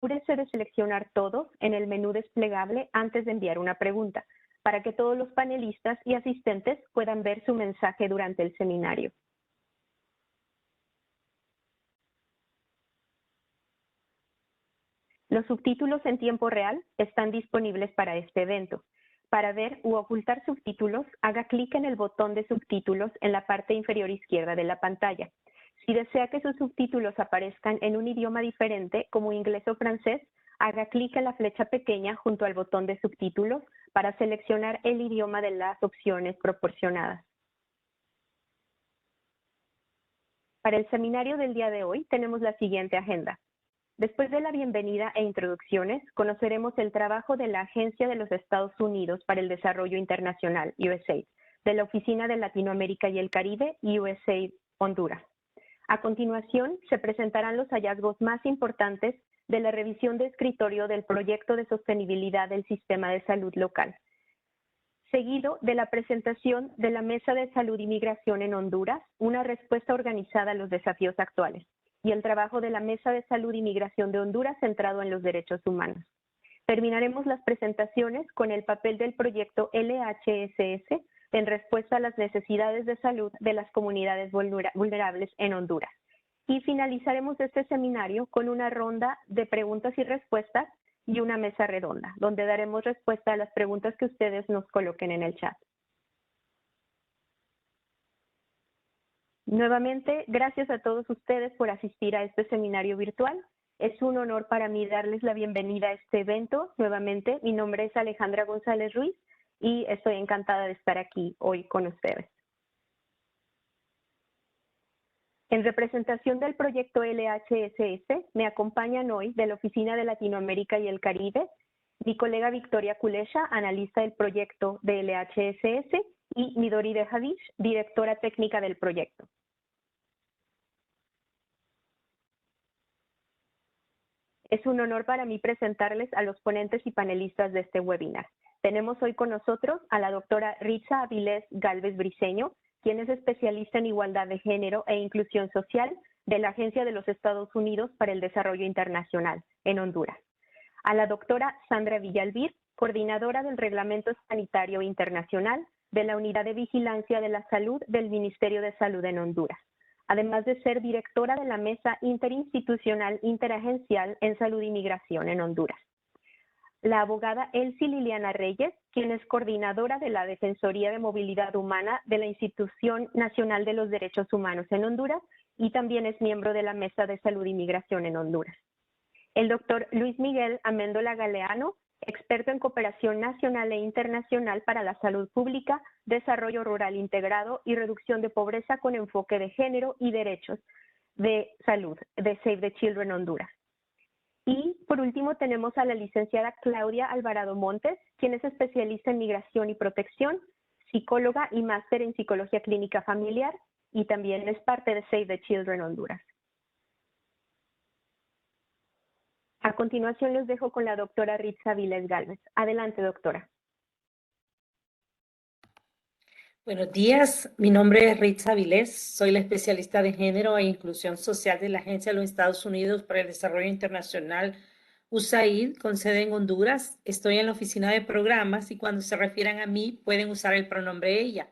Asegúrese de seleccionar todos en el menú desplegable antes de enviar una pregunta, para que todos los panelistas y asistentes puedan ver su mensaje durante el seminario. Los subtítulos en tiempo real están disponibles para este evento. Para ver u ocultar subtítulos, haga clic en el botón de subtítulos en la parte inferior izquierda de la pantalla. Si desea que sus subtítulos aparezcan en un idioma diferente, como inglés o francés, haga clic en la flecha pequeña junto al botón de subtítulos para seleccionar el idioma de las opciones proporcionadas. Para el seminario del día de hoy tenemos la siguiente agenda. Después de la bienvenida e introducciones, conoceremos el trabajo de la Agencia de los Estados Unidos para el Desarrollo Internacional, USAID, de la Oficina de Latinoamérica y el Caribe, USAID Honduras. A continuación, se presentarán los hallazgos más importantes de la revisión de escritorio del Proyecto de Sostenibilidad del Sistema de Salud Local, seguido de la presentación de la Mesa de Salud y Migración en Honduras, una respuesta organizada a los desafíos actuales, y el trabajo de la Mesa de Salud y Migración de Honduras centrado en los derechos humanos. Terminaremos las presentaciones con el papel del proyecto LHSS en respuesta a las necesidades de salud de las comunidades vulnerables en Honduras. Y finalizaremos este seminario con una ronda de preguntas y respuestas y una mesa redonda, donde daremos respuesta a las preguntas que ustedes nos coloquen en el chat. Nuevamente, gracias a todos ustedes por asistir a este seminario virtual. Es un honor para mí darles la bienvenida a este evento. Nuevamente, mi nombre es Alejandra González Ruiz y estoy encantada de estar aquí hoy con ustedes. En representación del proyecto LHSS, me acompañan hoy de la Oficina de Latinoamérica y el Caribe, mi colega Victoria Kulesha, analista del proyecto de LHSS, y Midori de Havish, directora técnica del proyecto. Es un honor para mí presentarles a los ponentes y panelistas de este webinar. Tenemos hoy con nosotros a la doctora Ritza Avilés Galvez Briceño, quien es especialista en igualdad de género e inclusión social de la Agencia de los Estados Unidos para el Desarrollo Internacional en Honduras. A la doctora Sandra Villalbir, coordinadora del Reglamento Sanitario Internacional de la Unidad de Vigilancia de la Salud del Ministerio de Salud en Honduras, además de ser directora de la Mesa Interinstitucional Interagencial en Salud y Migración en Honduras. La abogada Elsie Liliana Reyes, quien es coordinadora de la Defensoría de Movilidad Humana de la Institución Nacional de los Derechos Humanos en Honduras y también es miembro de la Mesa de Salud y Migración en Honduras. El doctor Luis Miguel Améndola Galeano, experto en cooperación nacional e internacional para la salud pública, desarrollo rural integrado y reducción de pobreza con enfoque de género y derechos de salud de Save the Children Honduras. Y por último tenemos a la licenciada Claudia Alvarado Montes, quien es especialista en migración y protección, psicóloga y máster en psicología clínica familiar y también es parte de Save the Children Honduras. A continuación los dejo con la doctora Ritza Avilés Galvez. Adelante, doctora. Buenos días, mi nombre es Ritza Avilés, soy la especialista de género e inclusión social de la Agencia de los Estados Unidos para el Desarrollo Internacional, USAID, con sede en Honduras. Estoy en la oficina de programas y cuando se refieran a mí pueden usar el pronombre ella.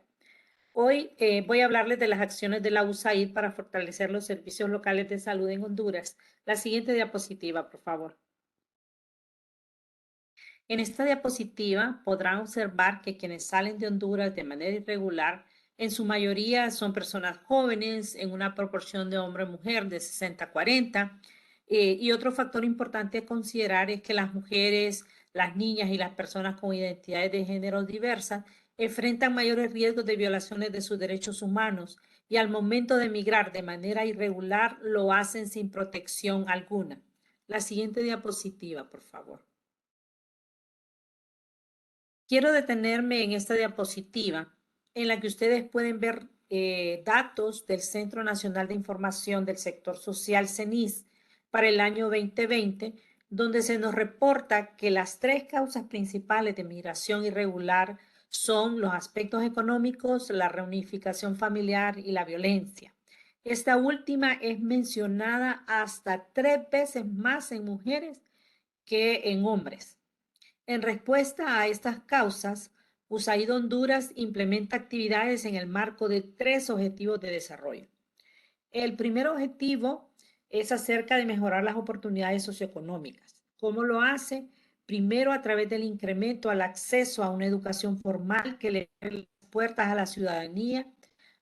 Hoy voy a hablarles de las acciones de la USAID para fortalecer los servicios locales de salud en Honduras. La siguiente diapositiva, por favor. En esta diapositiva podrán observar que quienes salen de Honduras de manera irregular, en su mayoría son personas jóvenes, en una proporción de hombre-mujer de 60-40. Y otro factor importante a considerar es que las mujeres, las niñas y las personas con identidades de género diversas enfrentan mayores riesgos de violaciones de sus derechos humanos y al momento de emigrar de manera irregular lo hacen sin protección alguna. La siguiente diapositiva, por favor. Quiero detenerme en esta diapositiva en la que ustedes pueden ver datos del Centro Nacional de Información del Sector Social, CENIS, para el año 2020, donde se nos reporta que las 3 causas principales de migración irregular son los aspectos económicos, la reunificación familiar y la violencia. Esta última es mencionada hasta 3 veces más en mujeres que en hombres. En respuesta a estas causas, USAID Honduras implementa actividades en el marco de 3 objetivos de desarrollo. El primer objetivo es acerca de mejorar las oportunidades socioeconómicas. ¿Cómo lo hace? Primero, a través del incremento al acceso a una educación formal que le abre las puertas a la ciudadanía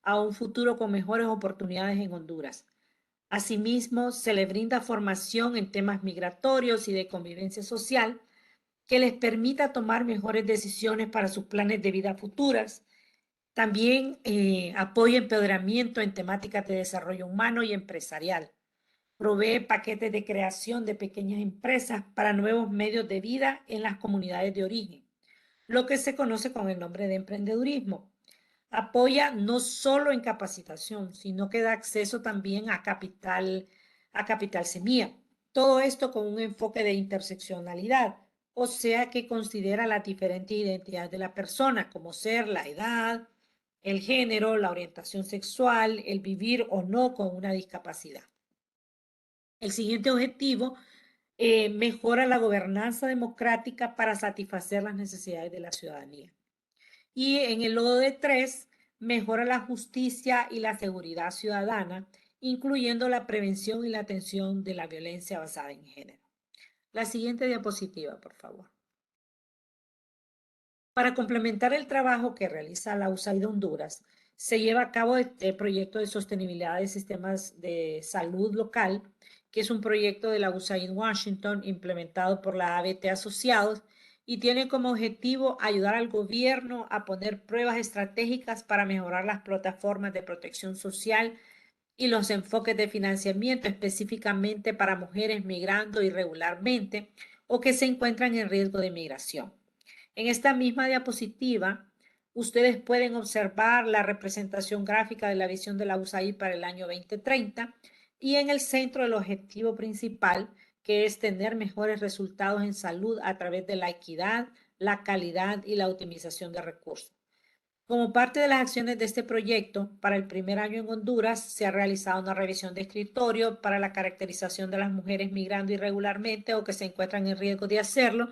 a un futuro con mejores oportunidades en Honduras. Asimismo, se le brinda formación en temas migratorios y de convivencia social que les permita tomar mejores decisiones para sus planes de vida futuras. También apoya empoderamiento en temáticas de desarrollo humano y empresarial. Provee paquetes de creación de pequeñas empresas para nuevos medios de vida en las comunidades de origen, lo que se conoce con el nombre de emprendedurismo. Apoya no solo en capacitación, sino que da acceso también a capital semilla. Todo esto con un enfoque de interseccionalidad, o sea que considera las diferentes identidades de la persona, como ser la edad, el género, la orientación sexual, el vivir o no con una discapacidad. El siguiente objetivo mejora la gobernanza democrática para satisfacer las necesidades de la ciudadanía. Y en el OD3 mejora la justicia y la seguridad ciudadana, incluyendo la prevención y la atención de la violencia basada en género. La siguiente diapositiva, por favor. Para complementar el trabajo que realiza la USAID de Honduras, se lleva a cabo el proyecto de sostenibilidad de sistemas de salud local, que es un proyecto de la USAID Washington implementado por la ABT Asociados y tiene como objetivo ayudar al gobierno a poner pruebas estratégicas para mejorar las plataformas de protección social y los enfoques de financiamiento específicamente para mujeres migrando irregularmente o que se encuentran en riesgo de migración. En esta misma diapositiva, ustedes pueden observar la representación gráfica de la visión de la USAID para el año 2030 y en el centro el objetivo principal, que es tener mejores resultados en salud a través de la equidad, la calidad y la optimización de recursos. Como parte de las acciones de este proyecto, para el primer año en Honduras se ha realizado una revisión de escritorio para la caracterización de las mujeres migrando irregularmente o que se encuentran en riesgo de hacerlo.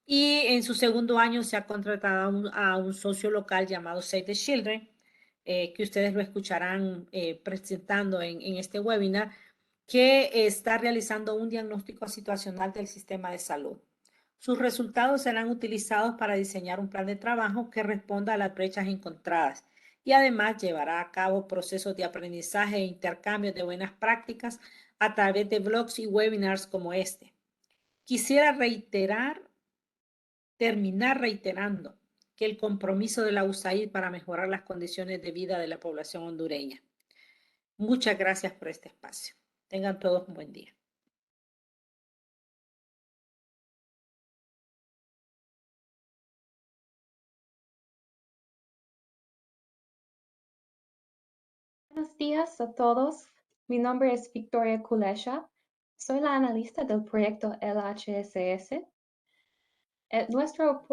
Y en su segundo año se ha contratado a un socio local llamado Save the Children, que ustedes lo escucharán presentando en este webinar, que está realizando un diagnóstico situacional del sistema de salud. Sus resultados serán utilizados para diseñar un plan de trabajo que responda a las brechas encontradas y además llevará a cabo procesos de aprendizaje e intercambio de buenas prácticas a través de blogs y webinars como este. Quisiera terminar reiterando que el compromiso de la USAID para mejorar las condiciones de vida de la población hondureña. Muchas gracias por este espacio. Tengan todos un buen día. Buenos días a todos. Mi nombre es Victoria Kulesha. Soy la analista del proyecto LHSS. Nuestro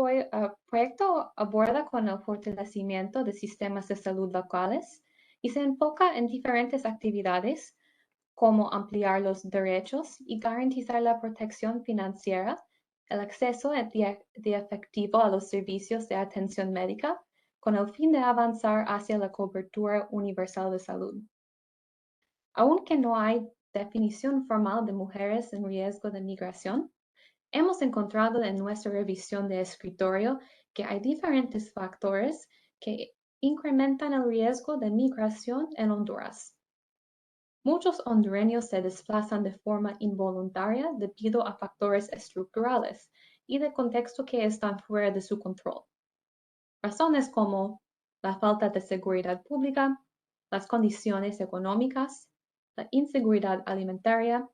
proyecto aborda con el fortalecimiento de sistemas de salud locales y se enfoca en diferentes actividades como ampliar los derechos y garantizar la protección financiera, el acceso de efectivo a los servicios de atención médica, con el fin de avanzar hacia la cobertura universal de salud. Aunque no hay definición formal de mujeres en riesgo de migración, hemos encontrado en nuestra revisión de escritorio que hay diferentes factores que incrementan el riesgo de migración en Honduras. Muchos hondureños se desplazan de forma involuntaria debido a factores estructurales y de contexto que están fuera de su control. Razones como la falta de seguridad pública, las condiciones económicas, la inseguridad alimentaria,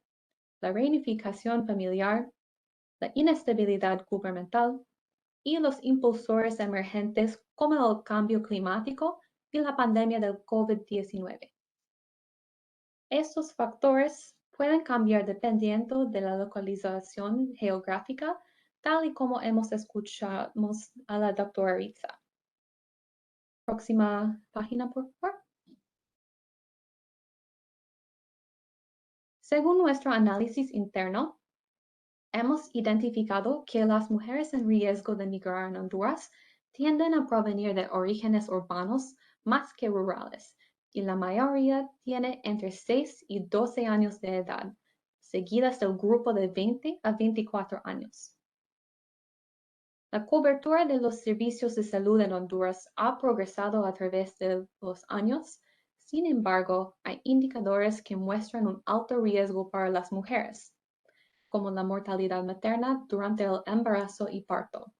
la reunificación familiar, la inestabilidad gubernamental y los impulsores emergentes como el cambio climático y la pandemia del COVID-19. Estos factores pueden cambiar dependiendo de la localización geográfica, tal y como hemos escuchado a la doctora Ritza. Próxima página, por favor. Según nuestro análisis interno, hemos identificado que las mujeres en riesgo de migrar en Honduras tienden a provenir de orígenes urbanos más que rurales, y la mayoría tiene entre 6 y 12 años de edad, seguidas del grupo de 20 a 24 años. La cobertura de los servicios de salud en Honduras ha progresado a través de los años. Sin embargo, hay indicadores que muestran un alto riesgo para las mujeres, como la mortalidad materna durante el embarazo y parto.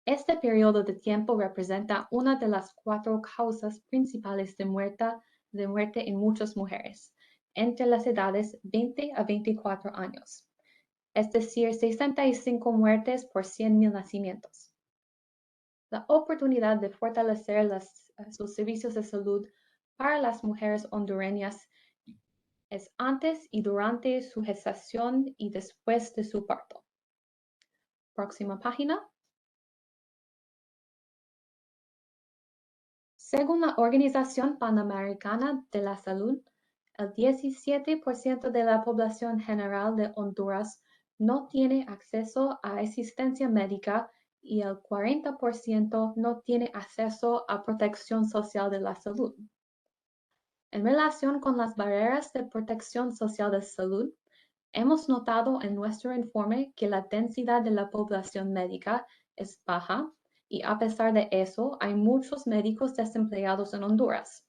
Este periodo de tiempo representa una de las 4 causas principales de muerte en muchas mujeres, entre las edades 20 a 24 años, es decir, 65 muertes por 100,000 nacimientos. La oportunidad de fortalecer los servicios de salud para las mujeres hondureñas es antes y durante su gestación y después de su parto. Próxima página. Según la Organización Panamericana de la Salud, el 17% de la población general de Honduras no tiene acceso a asistencia médica y el 40% no tiene acceso a protección social de la salud. En relación con las barreras de protección social de salud, hemos notado en nuestro informe que la densidad de la población médica es baja y a pesar de eso hay muchos médicos desempleados en Honduras,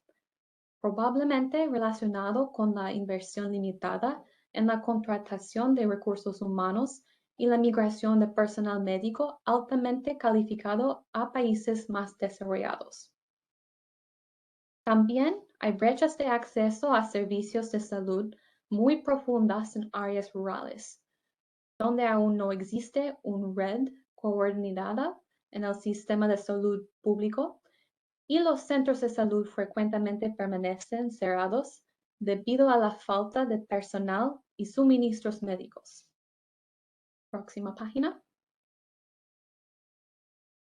probablemente relacionado con la inversión limitada en la contratación de recursos humanos y la migración de personal médico altamente calificado a países más desarrollados. También hay brechas de acceso a servicios de salud muy profundas en áreas rurales, donde aún no existe una red coordinada en el sistema de salud público y los centros de salud frecuentemente permanecen cerrados debido a la falta de personal y suministros médicos. Próxima página.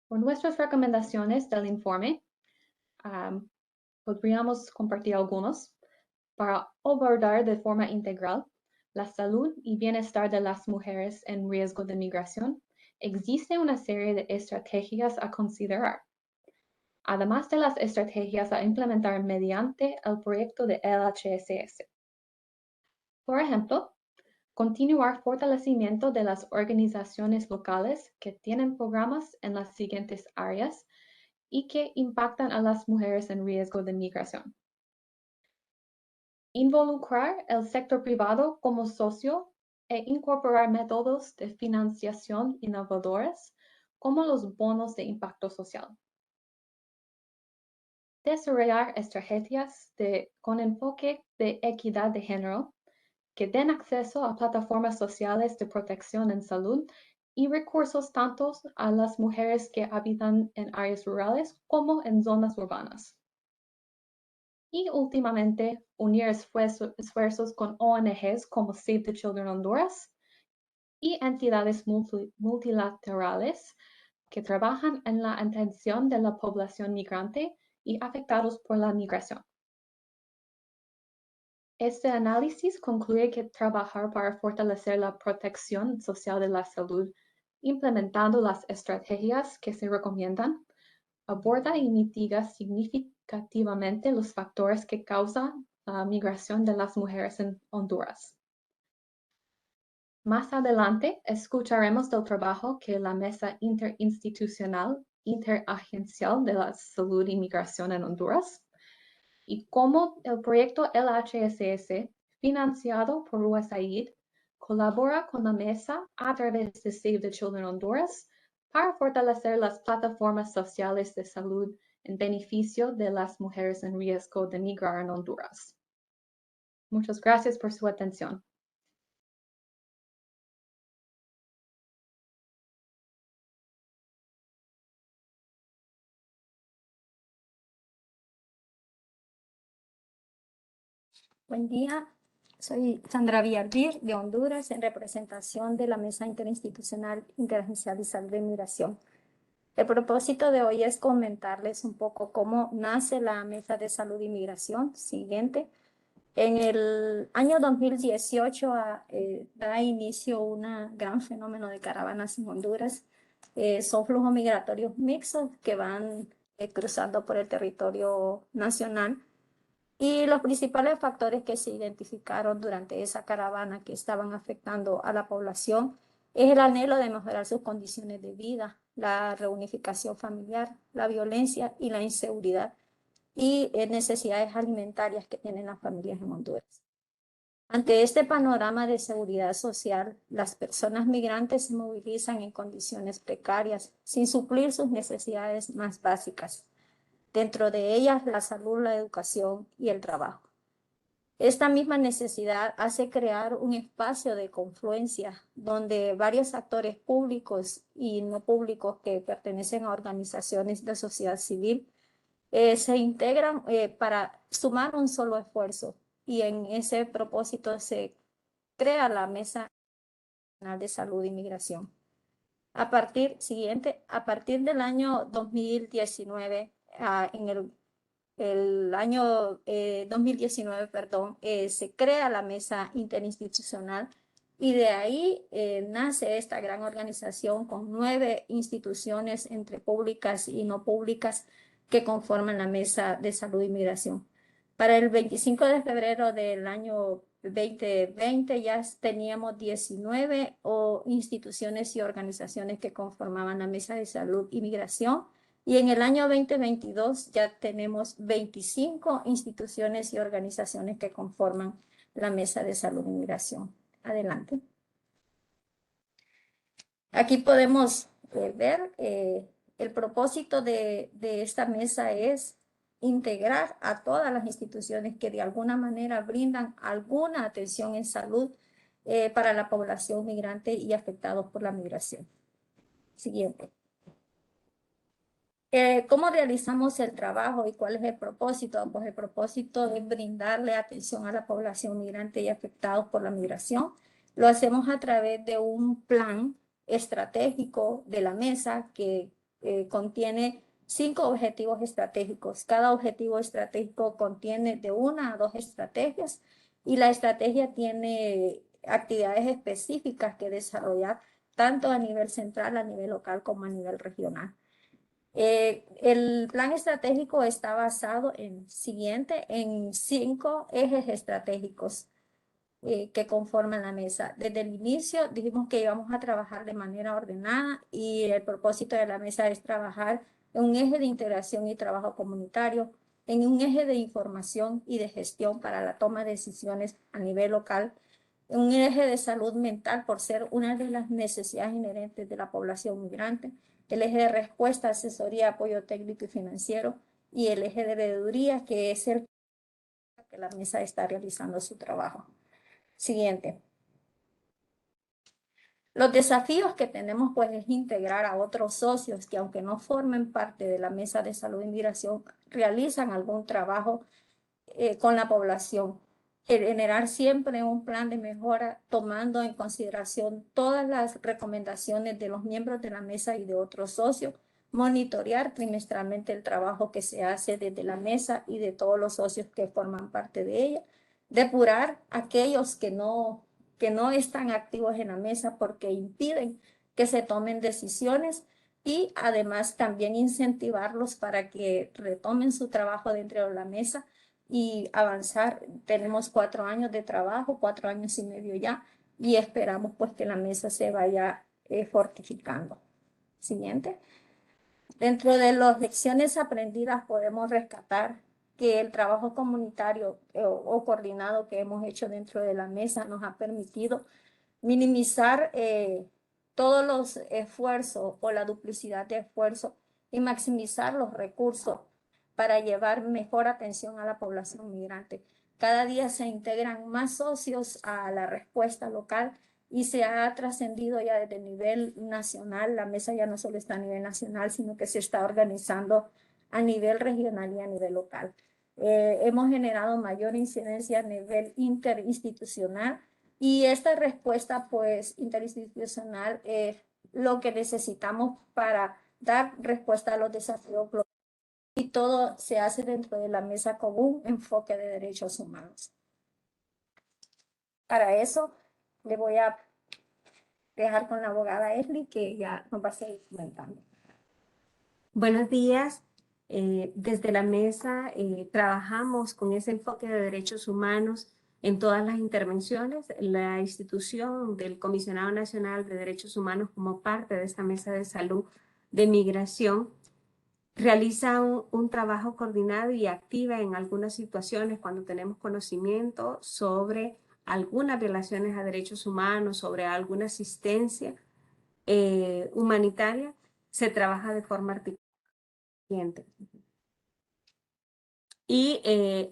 Por nuestras recomendaciones del informe, podríamos compartir algunos para abordar de forma integral la salud y bienestar de las mujeres en riesgo de migración. Existe una serie de estrategias a considerar, además de las estrategias a implementar mediante el proyecto de LHSS. Por ejemplo, continuar fortalecimiento de las organizaciones locales que tienen programas en las siguientes áreas y que impactan a las mujeres en riesgo de migración. Involucrar el sector privado como socio e incorporar métodos de financiación innovadores como los bonos de impacto social. Desarrollar estrategias con enfoque de equidad de género que den acceso a plataformas sociales de protección en salud y recursos tanto a las mujeres que habitan en áreas rurales como en zonas urbanas. Y últimamente, unir esfuerzos con ONGs como Save the Children Honduras y entidades multilaterales que trabajan en la atención de la población migrante y afectados por la migración. Este análisis concluye que trabajar para fortalecer la protección social de la salud, implementando las estrategias que se recomiendan, aborda y mitiga significativamente los factores que causan la migración de las mujeres en Honduras. Más adelante escucharemos del trabajo que la Mesa Interinstitucional Interagencial de la Salud y Migración en Honduras y cómo el proyecto LHSS, financiado por USAID, colabora con la mesa a través de Save the Children Honduras para fortalecer las plataformas sociales de salud en beneficio de las mujeres en riesgo de migrar en Honduras. Muchas gracias por su atención. Buen día, soy Sandra Villarvir de Honduras en representación de la Mesa Interinstitucional Interagencial de Salud y Migración. El propósito de hoy es comentarles un poco cómo nace la Mesa de Salud y Migración. Siguiente. En el año 2018 da inicio un gran fenómeno de caravanas en Honduras. Son flujos migratorios mixtos que van cruzando por el territorio nacional. Y los principales factores que se identificaron durante esa caravana que estaban afectando a la población es el anhelo de mejorar sus condiciones de vida, la reunificación familiar, la violencia y la inseguridad y necesidades alimentarias que tienen las familias en Honduras. Ante este panorama de seguridad social, las personas migrantes se movilizan en condiciones precarias, sin suplir sus necesidades más básicas, dentro de ellas la salud, la educación y el trabajo. Esta misma necesidad hace crear un espacio de confluencia donde varios actores públicos y no públicos que pertenecen a organizaciones de sociedad civil se integran para sumar un solo esfuerzo, y en ese propósito se crea la Mesa Nacional de Salud e Inmigración. A partir del año 2019, en el año 2019, perdón, se crea la Mesa Interinstitucional, y de ahí nace esta gran organización con 9 instituciones entre públicas y no públicas que conforman la Mesa de Salud e Inmigración. Para el 25 de febrero del año 2020 ya teníamos 19 instituciones y organizaciones que conformaban la Mesa de Salud e Inmigración, y en el año 2022 ya tenemos 25 instituciones y organizaciones que conforman la Mesa de Salud e Inmigración. Adelante. Aquí podemos ver el propósito de esta mesa es integrar a todas las instituciones que de alguna manera brindan alguna atención en salud para la población migrante y afectados por la migración. Siguiente. ¿Cómo realizamos el trabajo y cuál es el propósito? Pues el propósito es brindarle atención a la población migrante y afectados por la migración. Lo hacemos a través de un plan estratégico de la mesa que contiene 5 objetivos estratégicos. Cada objetivo estratégico contiene de 1 a 2 estrategias, y la estrategia tiene actividades específicas que desarrollar tanto a nivel central, a nivel local como a nivel regional. El plan estratégico está basado en 5 ejes estratégicos que conforman la mesa. Desde el inicio dijimos que íbamos a trabajar de manera ordenada, y el propósito de la mesa es trabajar en un eje de integración y trabajo comunitario, en un eje de información y de gestión para la toma de decisiones a nivel local, en un eje de salud mental por ser una de las necesidades inherentes de la población migrante, el eje de respuesta, asesoría, apoyo técnico y financiero, y el eje de veeduría, que es el que la mesa está realizando su trabajo. Siguiente. Los desafíos que tenemos pues es integrar a otros socios que, aunque no formen parte de la Mesa de Salud e Inmigración, realizan algún trabajo con la población. Generar siempre un plan de mejora tomando en consideración todas las recomendaciones de los miembros de la mesa y de otros socios. Monitorear trimestralmente el trabajo que se hace desde la mesa y de todos los socios que forman parte de ella. Depurar aquellos que no están activos en la mesa porque impiden que se tomen decisiones, y además también incentivarlos para que retomen su trabajo dentro de la mesa y avanzar. Tenemos 4 años de trabajo, 4 años y medio ya, y esperamos pues que la mesa se vaya fortificando. Siguiente. Dentro de las lecciones aprendidas podemos rescatar que el trabajo comunitario o coordinado que hemos hecho dentro de la mesa nos ha permitido minimizar todos los esfuerzos o la duplicidad de esfuerzos y maximizar los recursos para llevar mejor atención a la población migrante. Cada día se integran más socios a la respuesta local y se ha trascendido ya desde el nivel nacional. La mesa ya no solo está a nivel nacional, sino que se está organizando a nivel regional y a nivel local. Hemos generado mayor incidencia a nivel interinstitucional, y esta respuesta pues interinstitucional es lo que necesitamos para dar respuesta a los desafíos globales, y todo se hace dentro de la mesa común enfoque de derechos humanos. Para eso le voy a dejar con la abogada Esli, que ya nos va a seguir comentando. Buenos días. Desde la mesa trabajamos con ese enfoque de derechos humanos en todas las intervenciones. La institución del Comisionado Nacional de Derechos Humanos, como parte de esta mesa de salud de migración, realiza un trabajo coordinado y activa en algunas situaciones cuando tenemos conocimiento sobre algunas violaciones a derechos humanos, sobre alguna asistencia humanitaria, se trabaja de forma articulada. Y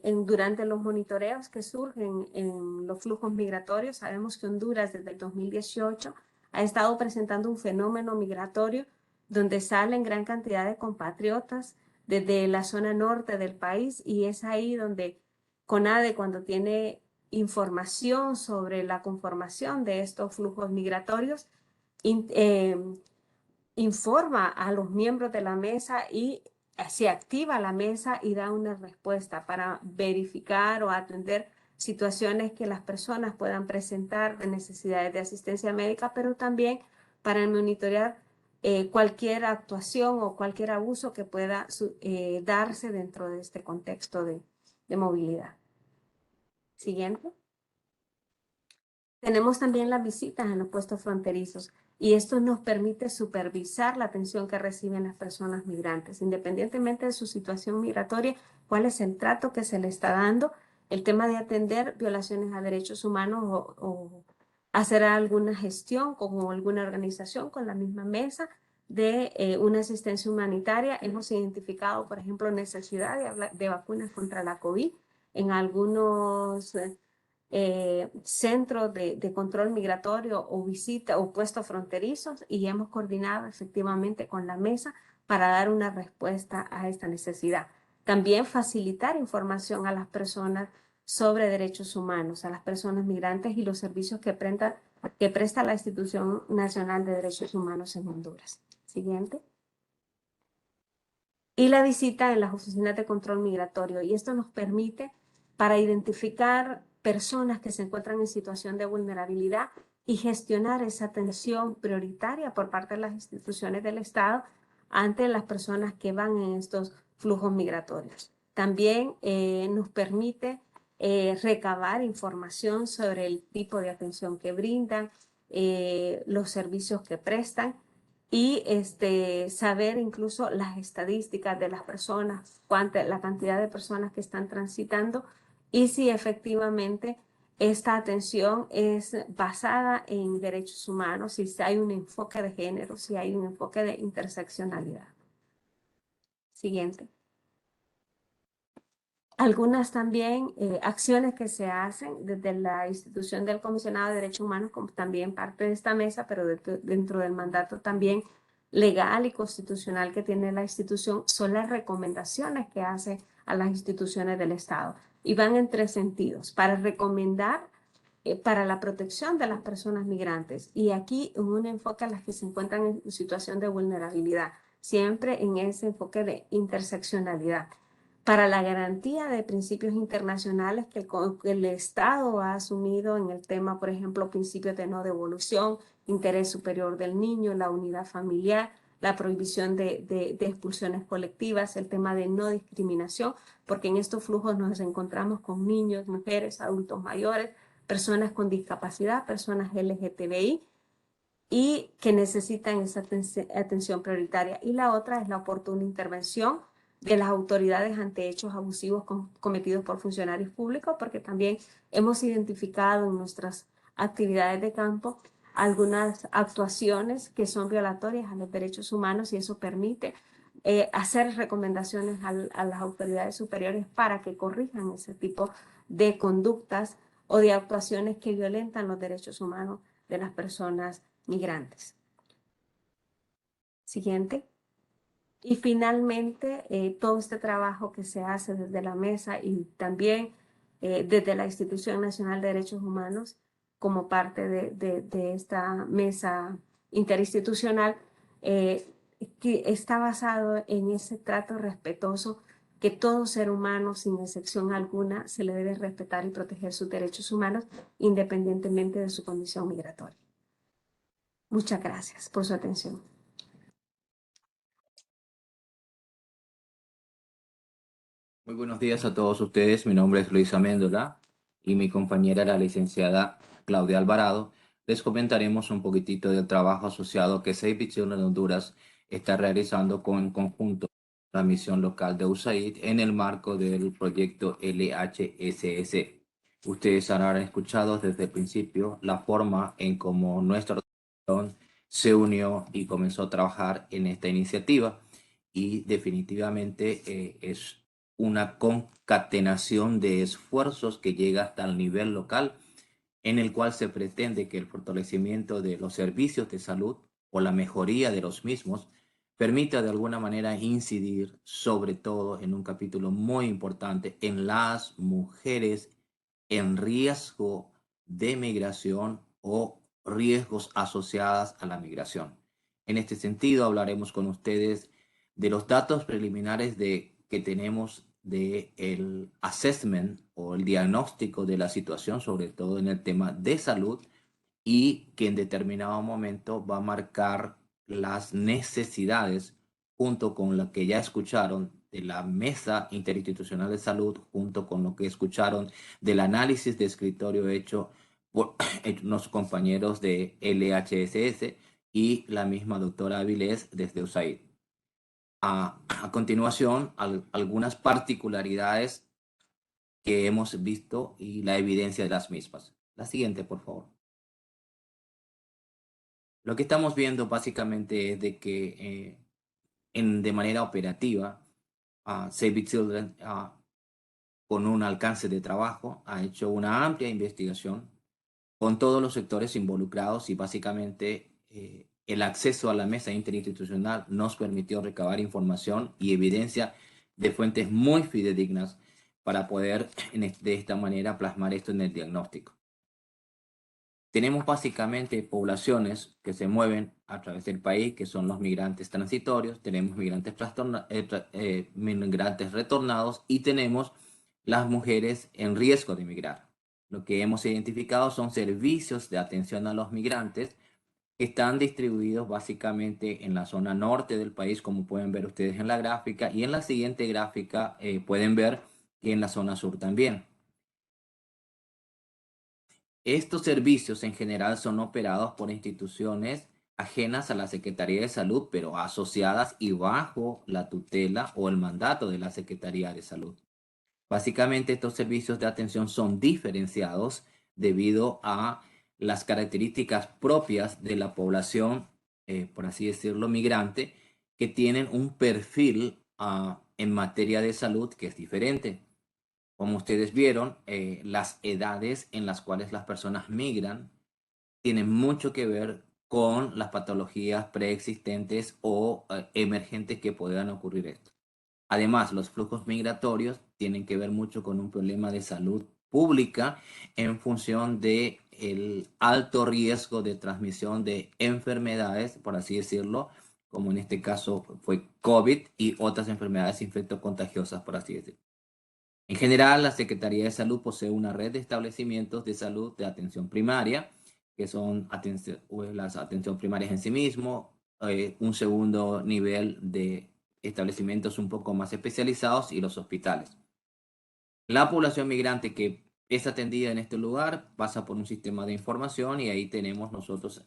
durante los monitoreos que surgen en los flujos migratorios, sabemos que Honduras desde el 2018 ha estado presentando un fenómeno migratorio donde salen gran cantidad de compatriotas desde la zona norte del país, y es ahí donde CONADE, cuando tiene información sobre la conformación de estos flujos migratorios, informa a los miembros de la mesa y se activa la mesa y da una respuesta para verificar o atender situaciones que las personas puedan presentar de necesidades de asistencia médica, pero también para monitorear cualquier actuación o cualquier abuso que pueda darse dentro de este contexto de movilidad. Siguiente. Tenemos también las visitas en los puestos fronterizos, y esto nos permite supervisar la atención que reciben las personas migrantes, independientemente de su situación migratoria, cuál es el trato que se le está dando, el tema de atender violaciones a derechos humanos o hacer alguna gestión con alguna organización, con la misma mesa de una asistencia humanitaria. Hemos identificado, por ejemplo, necesidad de vacunas contra la COVID en algunos centros de control migratorio o visita o puestos fronterizos, y hemos coordinado efectivamente con la mesa para dar una respuesta a esta necesidad. También facilitar información a las personas sobre derechos humanos, a las personas migrantes y los servicios que presta la Institución Nacional de Derechos Humanos en Honduras. Siguiente. Y la visita en las oficinas de control migratorio, y esto nos permite para identificar personas que se encuentran en situación de vulnerabilidad y gestionar esa atención prioritaria por parte de las instituciones del Estado ante las personas que van en estos flujos migratorios. También nos permite recabar información sobre el tipo de atención que brindan, los servicios que prestan, y saber incluso las estadísticas de las personas, la cantidad de personas que están transitando, y si efectivamente esta atención es basada en derechos humanos, si hay un enfoque de género, si hay un enfoque de interseccionalidad. Siguiente. Algunas también acciones que se hacen desde la institución del Comisionado de Derechos Humanos, como también parte de esta mesa, pero dentro del mandato también legal y constitucional que tiene la institución, son las recomendaciones que hace a las instituciones del Estado. Y van en tres sentidos: para recomendar para la protección de las personas migrantes, y aquí un enfoque a las que se encuentran en situación de vulnerabilidad, siempre en ese enfoque de interseccionalidad. Para la garantía de principios internacionales que el Estado ha asumido en el tema, por ejemplo, principios de no devolución, interés superior del niño, la unidad familiar, la prohibición de expulsiones colectivas, el tema de no discriminación, porque en estos flujos nos encontramos con niños, mujeres, adultos mayores, personas con discapacidad, personas LGTBI, y que necesitan esa atención prioritaria. Y la otra es la oportuna intervención de las autoridades ante hechos abusivos cometidos por funcionarios públicos, porque también hemos identificado en nuestras actividades de campo algunas actuaciones que son violatorias a los derechos humanos, y eso permite hacer recomendaciones a las autoridades superiores para que corrijan ese tipo de conductas o de actuaciones que violentan los derechos humanos de las personas migrantes. Siguiente. Y finalmente, todo este trabajo que se hace desde la mesa y también desde la Institución Nacional de Derechos Humanos como parte de esta mesa interinstitucional, que está basado en ese trato respetuoso que todo ser humano, sin excepción alguna, se le debe respetar y proteger sus derechos humanos independientemente de su condición migratoria. Muchas gracias por su atención. Muy buenos días a todos ustedes. Mi nombre es Luis Améndola y mi compañera, la licenciada Claudia Alvarado, les comentaremos un poquitito del trabajo asociado que Save the Children Honduras está realizando en conjunto con la misión local de USAID en el marco del proyecto LHSS. Ustedes habrán escuchado desde el principio la forma en cómo nuestra organización se unió y comenzó a trabajar en esta iniciativa, y definitivamente es una concatenación de esfuerzos que llega hasta el nivel local, en el cual se pretende que el fortalecimiento de los servicios de salud o la mejoría de los mismos permita de alguna manera incidir sobre todo en un capítulo muy importante en las mujeres en riesgo de migración o riesgos asociados a la migración. En este sentido, hablaremos con ustedes de los datos preliminares que tenemos del assessment o el diagnóstico de la situación, sobre todo en el tema de salud, y que en determinado momento va a marcar las necesidades, junto con lo que ya escucharon de la Mesa Interinstitucional de Salud, junto con lo que escucharon del análisis de escritorio hecho por los compañeros de LHSS y la misma doctora Avilés desde USAID. A continuación, algunas particularidades que hemos visto y la evidencia de las mismas. La siguiente, por favor. Lo que estamos viendo básicamente es de que de manera operativa, Save the Children, con un alcance de trabajo, ha hecho una amplia investigación con todos los sectores involucrados, y básicamente el acceso a la mesa interinstitucional nos permitió recabar información y evidencia de fuentes muy fidedignas para poder de esta manera plasmar esto en el diagnóstico. Tenemos básicamente poblaciones que se mueven a través del país, que son los migrantes transitorios, tenemos migrantes retornados y tenemos las mujeres en riesgo de migrar. Lo que hemos identificado son servicios de atención a los migrantes que están distribuidos básicamente en la zona norte del país, como pueden ver ustedes en la gráfica, y en la siguiente gráfica pueden ver que en la zona sur también. Estos servicios en general son operados por instituciones ajenas a la Secretaría de Salud, pero asociadas y bajo la tutela o el mandato de la Secretaría de Salud. Básicamente, estos servicios de atención son diferenciados debido a las características propias de la población, por así decirlo, migrante, que tienen un perfil en materia de salud que es diferente. Como ustedes vieron, las edades en las cuales las personas migran tienen mucho que ver con las patologías preexistentes o emergentes que puedan ocurrir esto. Además, los flujos migratorios tienen que ver mucho con un problema de salud pública en función de el alto riesgo de transmisión de enfermedades, por así decirlo, como en este caso fue COVID y otras enfermedades infectocontagiosas, por así decirlo. En general, la Secretaría de Salud posee una red de establecimientos de salud de atención primaria, que son las atención primarias en sí mismo, un segundo nivel de establecimientos un poco más especializados y los hospitales. La población migrante que es atendida en este lugar pasa por un sistema de información, y ahí tenemos nosotros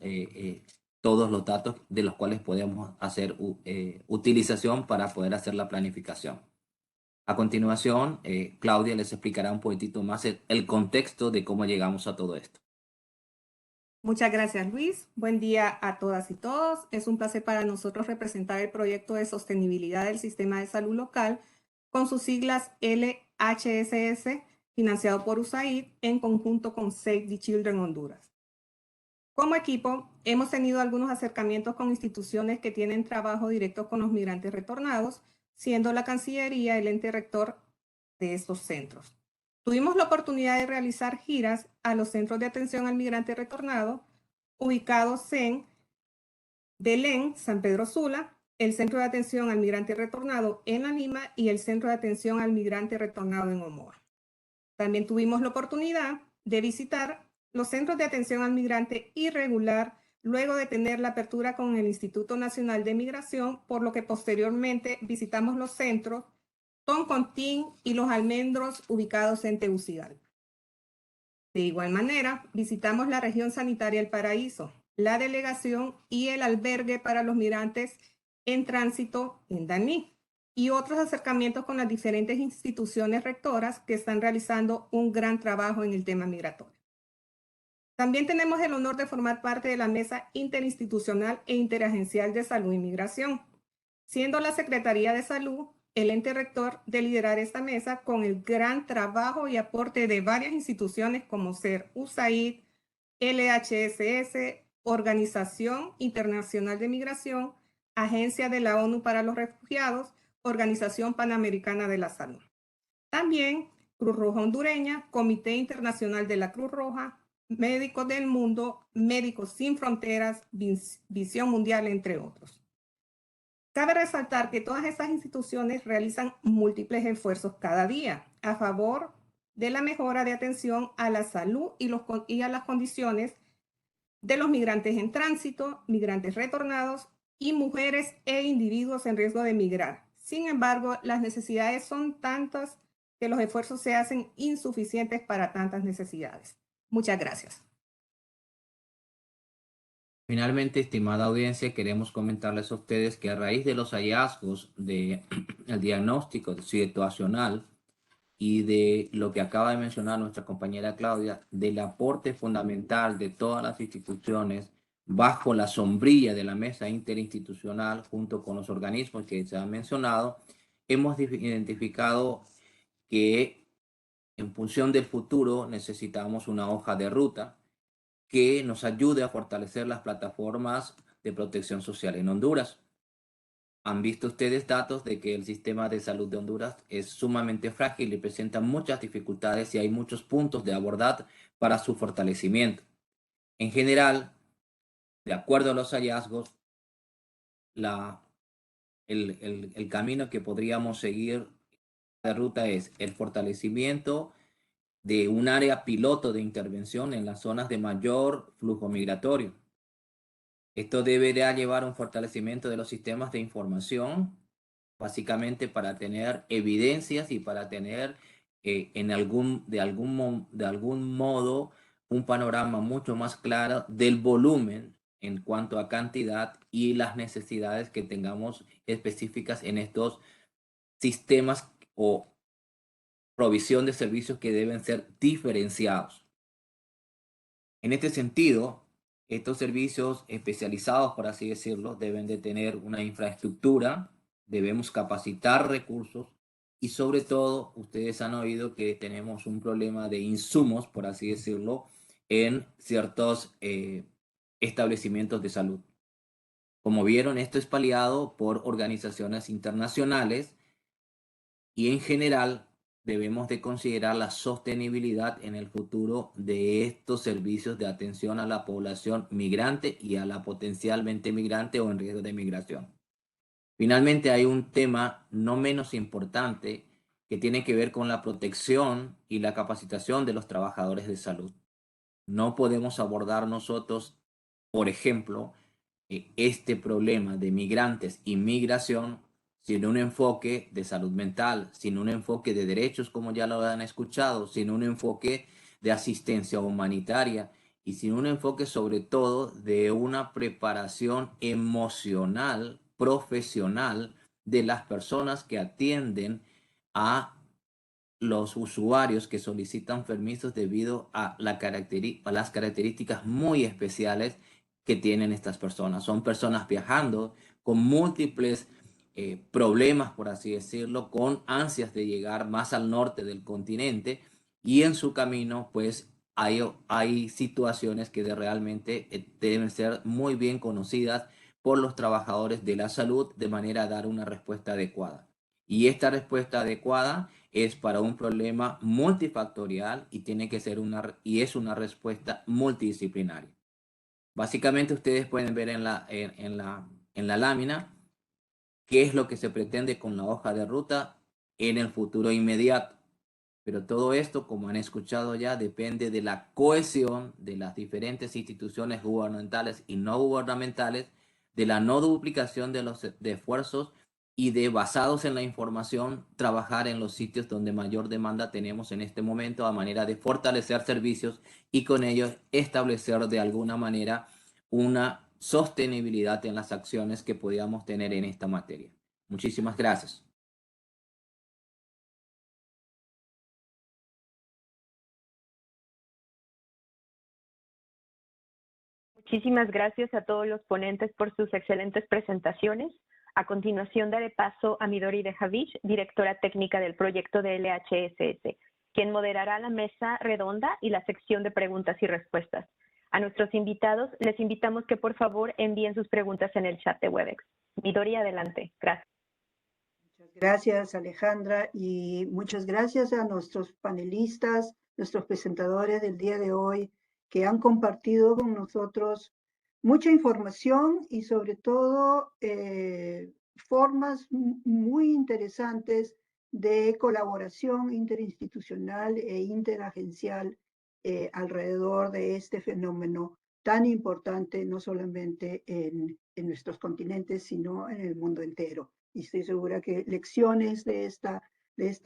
todos los datos de los cuales podemos hacer utilización para poder hacer la planificación. A continuación, Claudia les explicará un poquitito más el contexto de cómo llegamos a todo esto. Muchas gracias, Luis. Buen día a todas y todos. Es un placer para nosotros representar el proyecto de sostenibilidad del sistema de salud local, con sus siglas LHSS, financiado por USAID en conjunto con Save the Children Honduras. Como equipo, hemos tenido algunos acercamientos con instituciones que tienen trabajo directo con los migrantes retornados, siendo la Cancillería el ente rector de estos centros. Tuvimos la oportunidad de realizar giras a los centros de atención al migrante retornado, ubicados en Belén, San Pedro Sula, el Centro de Atención al Migrante Retornado en La Lima y el Centro de Atención al Migrante Retornado en Omoa. También tuvimos la oportunidad de visitar los centros de atención al migrante irregular luego de tener la apertura con el Instituto Nacional de Migración, por lo que posteriormente visitamos los centros Toncontín y Los Almendros ubicados en Tegucigalpa. De igual manera, visitamos la región sanitaria El Paraíso, la delegación y el albergue para los migrantes en tránsito en Daní y otros acercamientos con las diferentes instituciones rectoras que están realizando un gran trabajo en el tema migratorio. También tenemos el honor de formar parte de la Mesa Interinstitucional e Interagencial de Salud y Migración, siendo la Secretaría de Salud el ente rector de liderar esta mesa con el gran trabajo y aporte de varias instituciones como ser USAID, LHSS, Organización Internacional de Migración, Agencia de la ONU para los Refugiados, Organización Panamericana de la Salud. También Cruz Roja Hondureña, Comité Internacional de la Cruz Roja, Médicos del Mundo, Médicos Sin Fronteras, Visión Mundial, entre otros. Cabe resaltar que todas estas instituciones realizan múltiples esfuerzos cada día a favor de la mejora de atención a la salud y a las condiciones de los migrantes en tránsito, migrantes retornados y mujeres e individuos en riesgo de migrar. Sin embargo, las necesidades son tantas que los esfuerzos se hacen insuficientes para tantas necesidades. Muchas gracias. Finalmente, estimada audiencia, queremos comentarles a ustedes que a raíz de los hallazgos del diagnóstico situacional y de lo que acaba de mencionar nuestra compañera Claudia, del aporte fundamental de todas las instituciones bajo la sombrilla de la mesa interinstitucional junto con los organismos que se han mencionado, hemos identificado que en función del futuro necesitamos una hoja de ruta que nos ayude a fortalecer las plataformas de protección social en Honduras. Han visto ustedes datos de que el sistema de salud de Honduras es sumamente frágil y presenta muchas dificultades y hay muchos puntos de abordar para su fortalecimiento. En general, de acuerdo a los hallazgos, el camino que podríamos seguir de ruta es el fortalecimiento de un área piloto de intervención en las zonas de mayor flujo migratorio. Esto debería llevar a un fortalecimiento de los sistemas de información, básicamente para tener evidencias y para tener de algún modo un panorama mucho más claro del volumen en cuanto a cantidad y las necesidades que tengamos específicas en estos sistemas o provisión de servicios que deben ser diferenciados. En este sentido, estos servicios especializados, por así decirlo, deben de tener una infraestructura, debemos capacitar recursos y sobre todo, ustedes han oído que tenemos un problema de insumos, por así decirlo, en ciertos establecimientos de salud. Como vieron, esto es paliado por organizaciones internacionales y en general debemos de considerar la sostenibilidad en el futuro de estos servicios de atención a la población migrante y a la potencialmente migrante o en riesgo de migración. Finalmente, hay un tema no menos importante que tiene que ver con la protección y la capacitación de los trabajadores de salud. No podemos abordar nosotros, por ejemplo, este problema de migrantes y migración sin un enfoque de salud mental, sin un enfoque de derechos, como ya lo han escuchado, sin un enfoque de asistencia humanitaria y sin un enfoque sobre todo de una preparación emocional, profesional de las personas que atienden a los usuarios que solicitan permisos debido a las características muy especiales que tienen estas personas. Son personas viajando con múltiples problemas, por así decirlo, con ansias de llegar más al norte del continente y en su camino pues hay situaciones que realmente deben ser muy bien conocidas por los trabajadores de la salud de manera a dar una respuesta adecuada. Y esta respuesta adecuada es para un problema multifactorial y tiene que ser es una respuesta multidisciplinaria. Básicamente ustedes pueden ver en la lámina qué es lo que se pretende con la hoja de ruta en el futuro inmediato. Pero todo esto, como han escuchado ya, depende de la cohesión de las diferentes instituciones gubernamentales y no gubernamentales, de la no duplicación de los esfuerzos y de, basados en la información, trabajar en los sitios donde mayor demanda tenemos en este momento a manera de fortalecer servicios y con ello establecer de alguna manera una sostenibilidad en las acciones que podamos tener en esta materia. Muchísimas gracias. Muchísimas gracias a todos los ponentes por sus excelentes presentaciones. A continuación daré paso a Midori Dejavic, directora técnica del proyecto de LHSS, quien moderará la mesa redonda y la sección de preguntas y respuestas. A nuestros invitados les invitamos que por favor envíen sus preguntas en el chat de Webex. Midori, adelante. Gracias. Muchas gracias, Alejandra, y muchas gracias a nuestros panelistas, nuestros presentadores del día de hoy, que han compartido con nosotros mucha información y sobre todo formas muy interesantes de colaboración interinstitucional e interagencial alrededor de este fenómeno tan importante, no solamente en nuestros continentes, sino en el mundo entero. Y estoy segura que lecciones de esta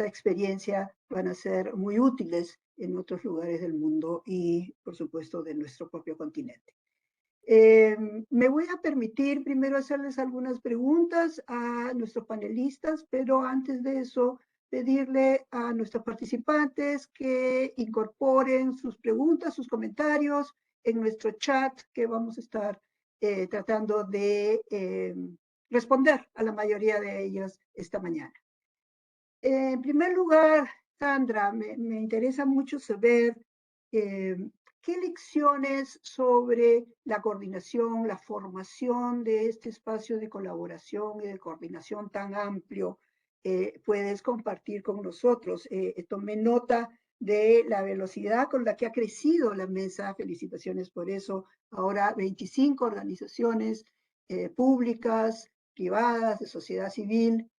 experiencia van a ser muy útiles en otros lugares del mundo y, por supuesto, de nuestro propio continente. Me voy a permitir primero hacerles algunas preguntas a nuestros panelistas, pero antes de eso, pedirle a nuestros participantes que incorporen sus preguntas, sus comentarios en nuestro chat, que vamos a estar tratando de responder a la mayoría de ellas esta mañana. En primer lugar, Sandra, me interesa mucho saber qué lecciones sobre la coordinación, la formación de este espacio de colaboración y de coordinación tan amplio puedes compartir con nosotros. Tomé nota de la velocidad con la que ha crecido la mesa. Felicitaciones por eso. Ahora 25 organizaciones públicas, privadas, de sociedad civil.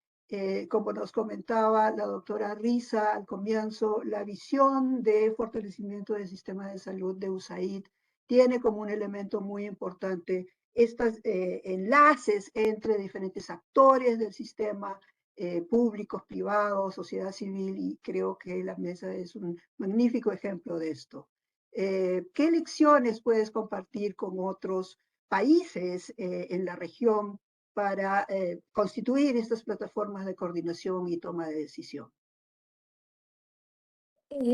Como nos comentaba la doctora Risa al comienzo, la visión de fortalecimiento del sistema de salud de USAID tiene como un elemento muy importante estos enlaces entre diferentes actores del sistema, públicos, privados, sociedad civil, y creo que la mesa es un magnífico ejemplo de esto. ¿Qué lecciones puedes compartir con otros países en la región para constituir estas plataformas de coordinación y toma de decisión?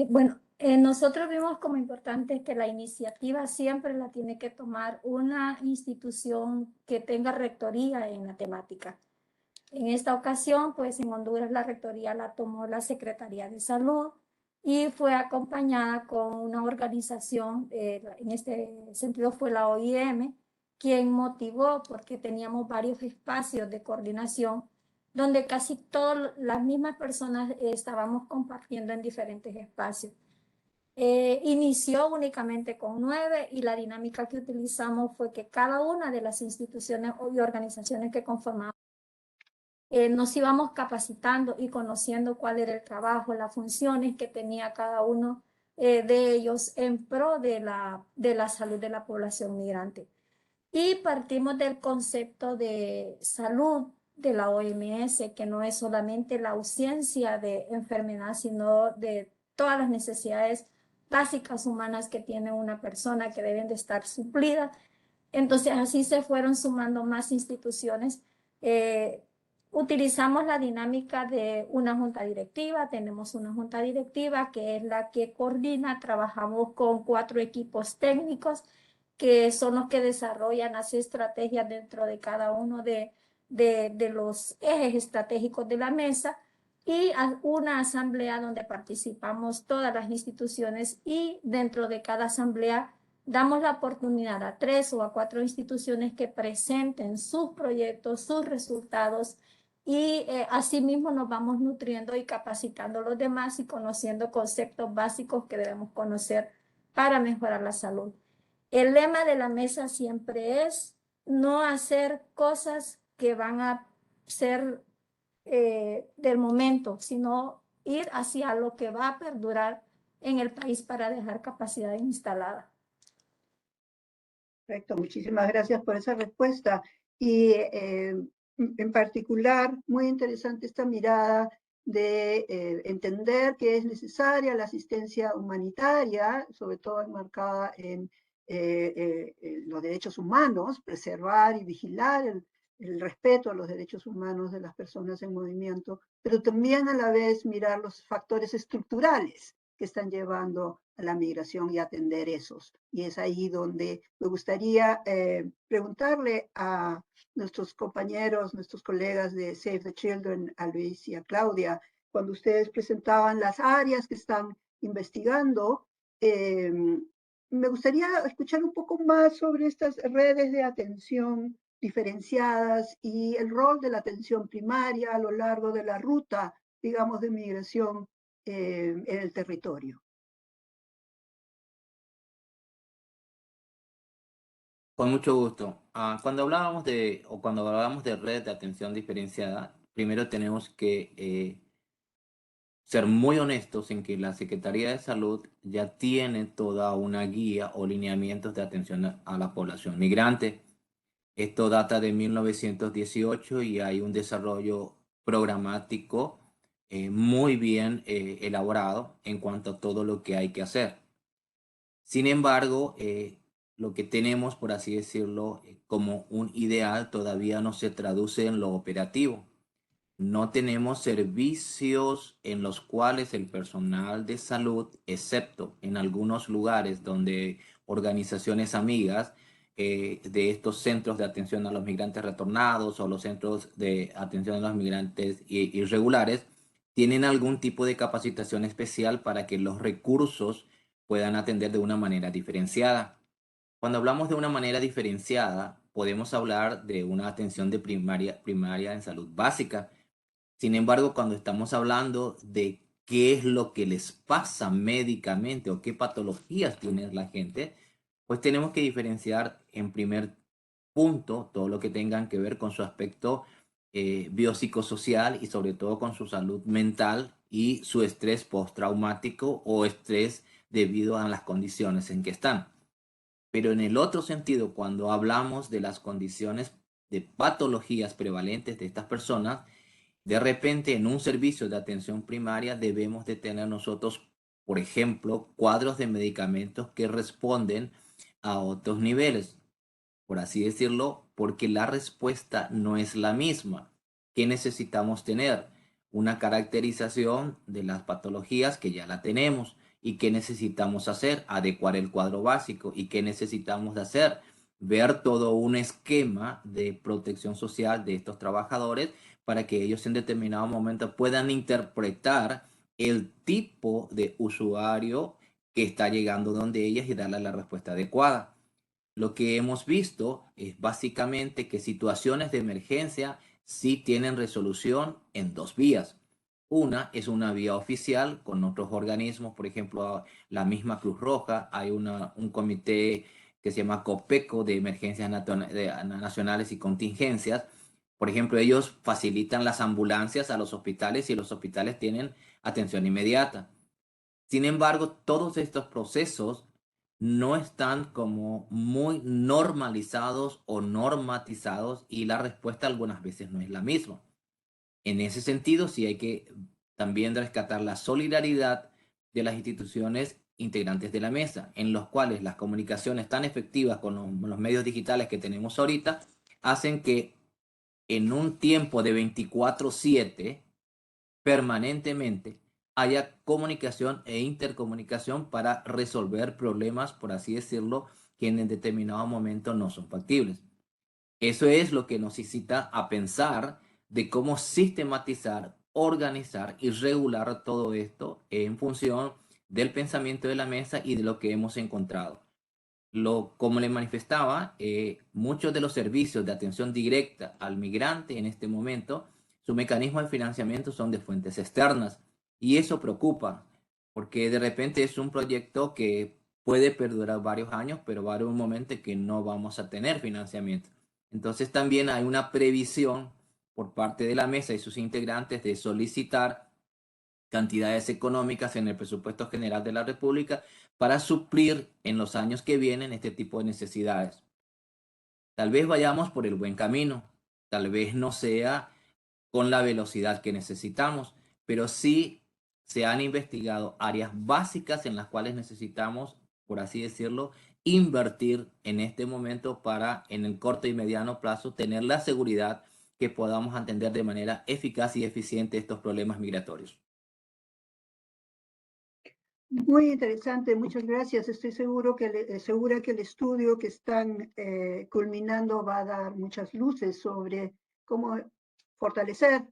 Bueno, nosotros vimos como importante que la iniciativa siempre la tiene que tomar una institución que tenga rectoría en la temática. En esta ocasión, pues en Honduras la rectoría la tomó la Secretaría de Salud y fue acompañada con una organización, en este sentido fue la OIM, quien motivó porque teníamos varios espacios de coordinación donde casi todas las mismas personas estábamos compartiendo en diferentes espacios. Inició únicamente con 9 y la dinámica que utilizamos fue que cada una de las instituciones y organizaciones que conformamos nos íbamos capacitando y conociendo cuál era el trabajo, las funciones que tenía cada uno de ellos en pro de la salud de la población migrante. Y partimos del concepto de salud de la OMS, que no es solamente la ausencia de enfermedad, sino de todas las necesidades básicas humanas que tiene una persona que deben de estar suplidas. Entonces así se fueron sumando más instituciones. Utilizamos la dinámica de una junta directiva. Tenemos una junta directiva que es la que coordina. Trabajamos con 4 equipos técnicos que son los que desarrollan las estrategias dentro de cada uno de los ejes estratégicos de la mesa, y una asamblea donde participamos todas las instituciones, y dentro de cada asamblea damos la oportunidad a 3 o a 4 instituciones que presenten sus proyectos, sus resultados, y asimismo nos vamos nutriendo y capacitando a los demás y conociendo conceptos básicos que debemos conocer para mejorar la salud. El lema de la mesa siempre es no hacer cosas que van a ser del momento, sino ir hacia lo que va a perdurar en el país para dejar capacidad instalada. Perfecto, muchísimas gracias por esa respuesta. Y en particular, muy interesante esta mirada de entender que es necesaria la asistencia humanitaria, sobre todo enmarcada en los derechos humanos, preservar y vigilar el respeto a los derechos humanos de las personas en movimiento, pero también a la vez mirar los factores estructurales que están llevando a la migración y atender esos. Y es ahí donde me gustaría preguntarle a nuestros compañeros, nuestros colegas de Save the Children, a Luis y a Claudia, cuando ustedes presentaban las áreas que están investigando, me gustaría escuchar un poco más sobre estas redes de atención diferenciadas y el rol de la atención primaria a lo largo de la ruta, digamos, de migración en el territorio. Con mucho gusto. Cuando hablábamos de red de atención diferenciada, primero tenemos que ser muy honestos en que la Secretaría de Salud ya tiene toda una guía o lineamientos de atención a la población migrante. Esto data de 1918 y hay un desarrollo programático muy bien elaborado en cuanto a todo lo que hay que hacer. Sin embargo, lo que tenemos, por así decirlo, como un ideal todavía no se traduce en lo operativo. No tenemos servicios en los cuales el personal de salud, excepto en algunos lugares donde organizaciones amigas de estos centros de atención a los migrantes retornados o los centros de atención a los migrantes irregulares, tienen algún tipo de capacitación especial para que los recursos puedan atender de una manera diferenciada. Cuando hablamos de una manera diferenciada, podemos hablar de una atención de primaria en salud básica. Sin embargo, cuando estamos hablando de qué es lo que les pasa médicamente o qué patologías tiene la gente, pues tenemos que diferenciar en primer punto todo lo que tengan que ver con su aspecto biopsicosocial y sobre todo con su salud mental y su estrés postraumático o estrés debido a las condiciones en que están. Pero en el otro sentido, cuando hablamos de las condiciones de patologías prevalentes de estas personas, de repente en un servicio de atención primaria debemos de tener nosotros, por ejemplo, cuadros de medicamentos que responden a otros niveles, por así decirlo, porque la respuesta no es la misma. ¿Qué necesitamos tener? Una caracterización de las patologías que ya la tenemos. ¿Y qué necesitamos hacer? Adecuar el cuadro básico. ¿Y qué necesitamos hacer? Ver todo un esquema de protección social de estos trabajadores para que ellos en determinado momento puedan interpretar el tipo de usuario que está llegando donde ellas y darle la respuesta adecuada. Lo que hemos visto es básicamente que situaciones de emergencia sí tienen resolución en dos vías. Una es una vía oficial con otros organismos, por ejemplo, la misma Cruz Roja, hay un comité que se llama COPECO de emergencias nacionales y contingencias. Por ejemplo, ellos facilitan las ambulancias a los hospitales y los hospitales tienen atención inmediata. Sin embargo, todos estos procesos no están como muy normalizados o normatizados y la respuesta algunas veces no es la misma. En ese sentido, sí hay que también rescatar la solidaridad de las instituciones integrantes de la mesa, en los cuales las comunicaciones tan efectivas con los medios digitales que tenemos ahorita hacen que en un tiempo de 24/7, permanentemente, haya comunicación e intercomunicación para resolver problemas, por así decirlo, que en determinado momento no son factibles. Eso es lo que nos incita a pensar de cómo sistematizar, organizar y regular todo esto en función del pensamiento de la mesa y de lo que hemos encontrado. Como le manifestaba, muchos de los servicios de atención directa al migrante en este momento, su mecanismo de financiamiento son de fuentes externas y eso preocupa porque de repente es un proyecto que puede perdurar varios años, pero va a haber un momento en que no vamos a tener financiamiento. Entonces también hay una previsión por parte de la mesa y sus integrantes de solicitar cantidades económicas en el presupuesto general de la República para suplir en los años que vienen este tipo de necesidades. Tal vez vayamos por el buen camino, tal vez no sea con la velocidad que necesitamos, pero sí se han investigado áreas básicas en las cuales necesitamos, por así decirlo, invertir en este momento para en el corto y mediano plazo tener la seguridad que podamos atender de manera eficaz y eficiente estos problemas migratorios. Muy interesante, muchas gracias. Estoy segura que el estudio que están culminando va a dar muchas luces sobre cómo fortalecer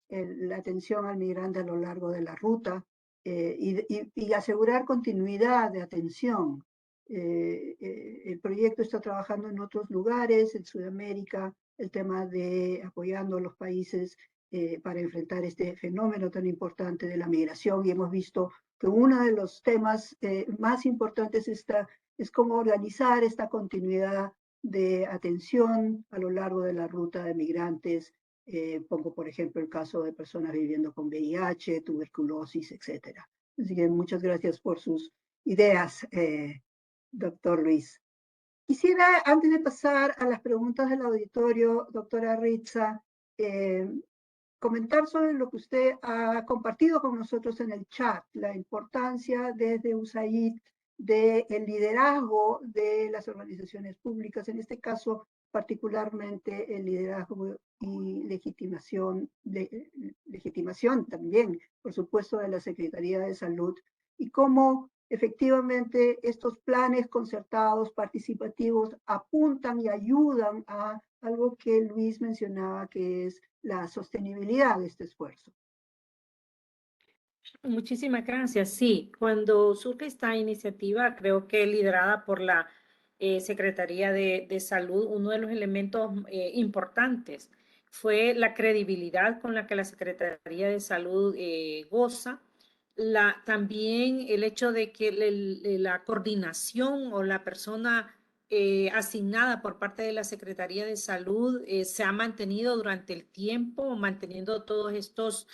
la atención al migrante a lo largo de la ruta y asegurar continuidad de atención. El proyecto está trabajando en otros lugares, en Sudamérica, el tema de apoyando a los países para enfrentar este fenómeno tan importante de la migración, y hemos visto que uno de los temas más importantes es cómo organizar esta continuidad de atención a lo largo de la ruta de migrantes. Pongo, por ejemplo, el caso de personas viviendo con VIH, tuberculosis, etc. Así que muchas gracias por sus ideas, doctor Luis. Quisiera, antes de pasar a las preguntas del auditorio, doctora Ritza, comentar sobre lo que usted ha compartido con nosotros en el chat, la importancia desde USAID del liderazgo de las organizaciones públicas, en este caso particularmente el liderazgo y legitimación también, por supuesto, de la Secretaría de Salud, y cómo efectivamente estos planes concertados, participativos, apuntan y ayudan a algo que Luis mencionaba, que es la sostenibilidad de este esfuerzo. Muchísimas gracias. Sí, cuando surge esta iniciativa, creo que liderada por la Secretaría de Salud, uno de los elementos importantes fue la credibilidad con la que la Secretaría de Salud goza. También el hecho de que la coordinación o la persona asignada por parte de la Secretaría de Salud se ha mantenido durante el tiempo, manteniendo todos estos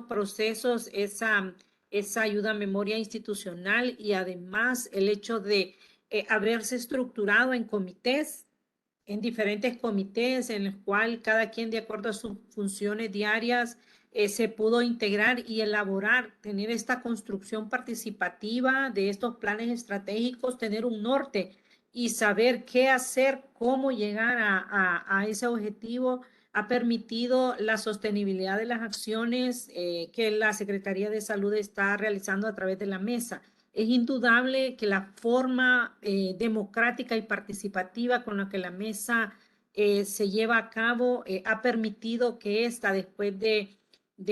procesos, esa ayuda a memoria institucional, y además el hecho de haberse estructurado en comités, en diferentes comités en los cuales cada quien de acuerdo a sus funciones diarias se pudo integrar y elaborar, tener esta construcción participativa de estos planes estratégicos, tener un norte y saber qué hacer, cómo llegar a ese objetivo, ha permitido la sostenibilidad de las acciones que la Secretaría de Salud está realizando a través de la mesa. Es indudable que la forma democrática y participativa con la que la mesa se lleva a cabo ha permitido que esta, después de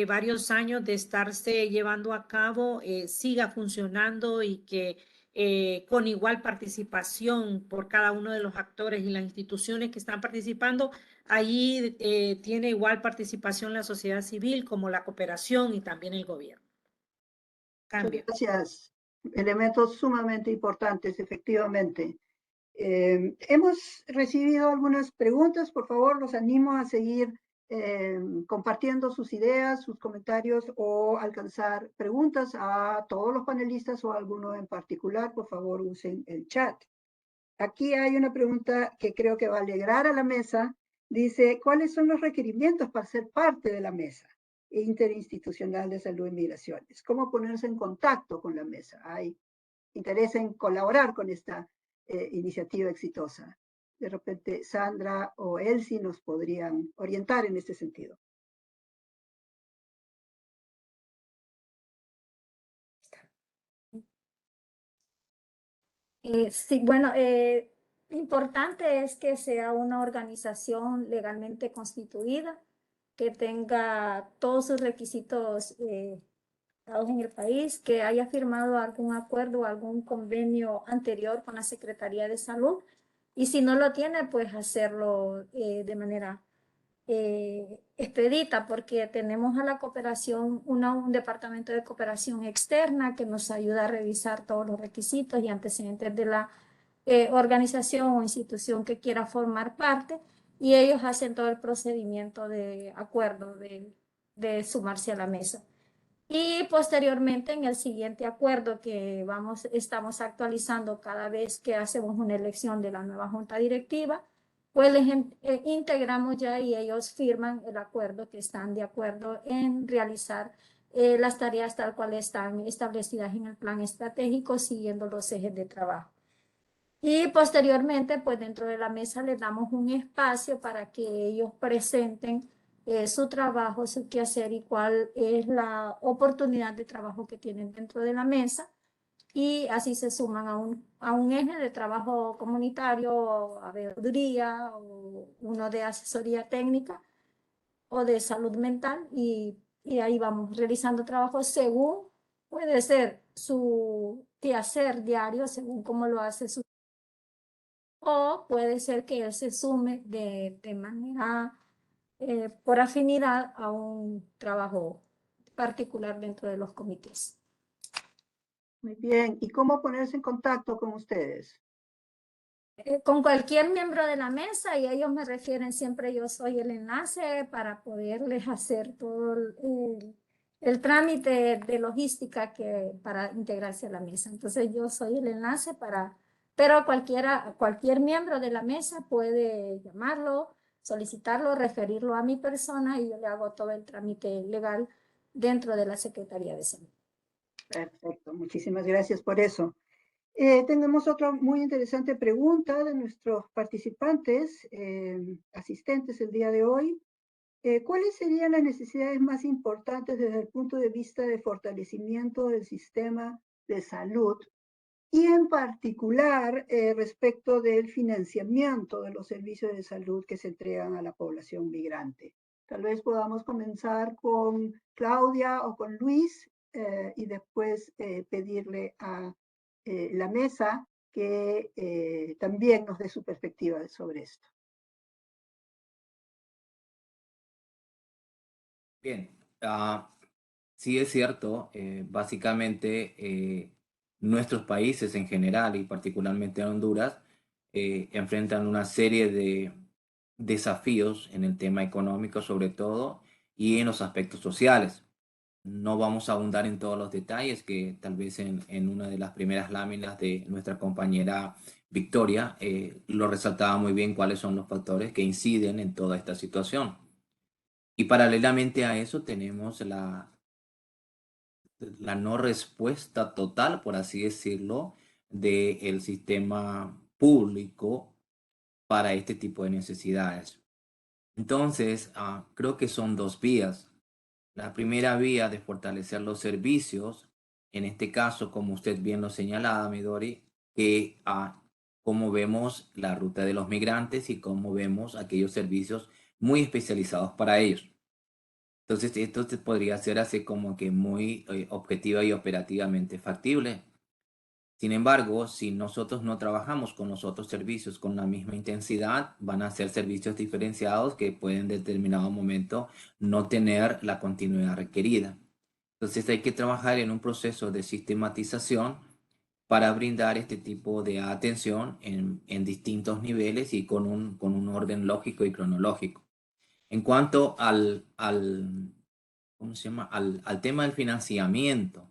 varios años de estarse llevando a cabo, siga funcionando, y que con igual participación por cada uno de los actores y las instituciones que están participando, allí tiene igual participación la sociedad civil como la cooperación y también el gobierno. Cambio. Gracias. Elementos sumamente importantes, efectivamente. Hemos recibido algunas preguntas. Por favor, los animo a seguir compartiendo sus ideas, sus comentarios, o alcanzar preguntas a todos los panelistas o a alguno en particular. Por favor, usen el chat. Aquí hay una pregunta que creo que va a alegrar a la mesa. Dice, ¿cuáles son los requerimientos para ser parte de la mesa interinstitucional de salud y migraciones? ¿Cómo ponerse en contacto con la mesa? ¿Hay interés en colaborar con esta iniciativa exitosa? De repente, Sandra o Elsie nos podrían orientar en este sentido. Sí, bueno, importante es que sea una organización legalmente constituida, que tenga todos sus requisitos dados en el país, que haya firmado algún acuerdo o algún convenio anterior con la Secretaría de Salud, y si no lo tiene, pues hacerlo de manera expedita, porque tenemos a la cooperación, un departamento de cooperación externa que nos ayuda a revisar todos los requisitos y antecedentes de la organización o institución que quiera formar parte, y ellos hacen todo el procedimiento de acuerdo de sumarse a la mesa. Y posteriormente en el siguiente acuerdo que estamos actualizando cada vez que hacemos una elección de la nueva junta directiva, pues les integramos ya y ellos firman el acuerdo que están de acuerdo en realizar las tareas tal cual están establecidas en el plan estratégico siguiendo los ejes de trabajo. Y posteriormente, pues dentro de la mesa les damos un espacio para que ellos presenten su trabajo, su quehacer y cuál es la oportunidad de trabajo que tienen dentro de la mesa. Y así se suman a un eje de trabajo comunitario, habladuría, o uno de asesoría técnica o de salud mental. Y ahí vamos realizando trabajo según puede ser su quehacer diario, según cómo lo hace su o puede ser que él se sume de manera por afinidad a un trabajo particular dentro de los comités. Muy bien. ¿Y cómo ponerse en contacto con ustedes? Con cualquier miembro de la mesa y ellos me refieren siempre, yo soy el enlace para poderles hacer todo el trámite de logística para integrarse a la mesa. Entonces yo soy el enlace pero cualquier miembro de la mesa puede llamarlo, solicitarlo, referirlo a mi persona y yo le hago todo el trámite legal dentro de la Secretaría de Salud. Perfecto, muchísimas gracias por eso. Tenemos otra muy interesante pregunta de nuestros participantes, asistentes el día de hoy. ¿Cuáles serían las necesidades más importantes desde el punto de vista de fortalecimiento del sistema de salud y en particular respecto del financiamiento de los servicios de salud que se entregan a la población migrante? Tal vez podamos comenzar con Claudia o con Luis y después pedirle a la mesa que también nos dé su perspectiva sobre esto. Bien, sí es cierto, básicamente nuestros países en general y particularmente Honduras enfrentan una serie de desafíos en el tema económico sobre todo y en los aspectos sociales. No vamos a ahondar en todos los detalles que tal vez en una de las primeras láminas de nuestra compañera Victoria lo resaltaba muy bien cuáles son los factores que inciden en toda esta situación. Y paralelamente a eso tenemos la no respuesta total, por así decirlo, del sistema público para este tipo de necesidades. Entonces, creo que son dos vías. La primera vía de fortalecer los servicios, en este caso, como usted bien lo señalaba, Midori, que como vemos la ruta de los migrantes y cómo vemos aquellos servicios muy especializados para ellos. Entonces, esto podría ser así como que muy objetiva y operativamente factible. Sin embargo, si nosotros no trabajamos con los otros servicios con la misma intensidad, van a ser servicios diferenciados que pueden en determinado momento no tener la continuidad requerida. Entonces, hay que trabajar en un proceso de sistematización para brindar este tipo de atención en distintos niveles y con un orden lógico y cronológico. En cuanto ¿cómo se llama? Al tema del financiamiento,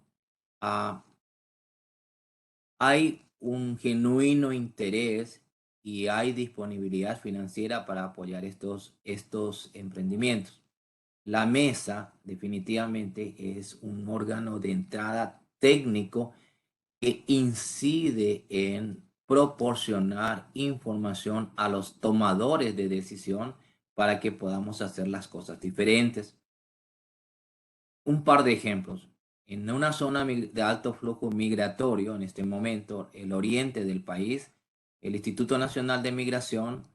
hay un genuino interés y hay disponibilidad financiera para apoyar estos emprendimientos. La mesa definitivamente es un órgano de entrada técnico que incide en proporcionar información a los tomadores de decisión para que podamos hacer las cosas diferentes. Un par de ejemplos. En una zona de alto flujo migratorio, en este momento, el oriente del país, el Instituto Nacional de Migración,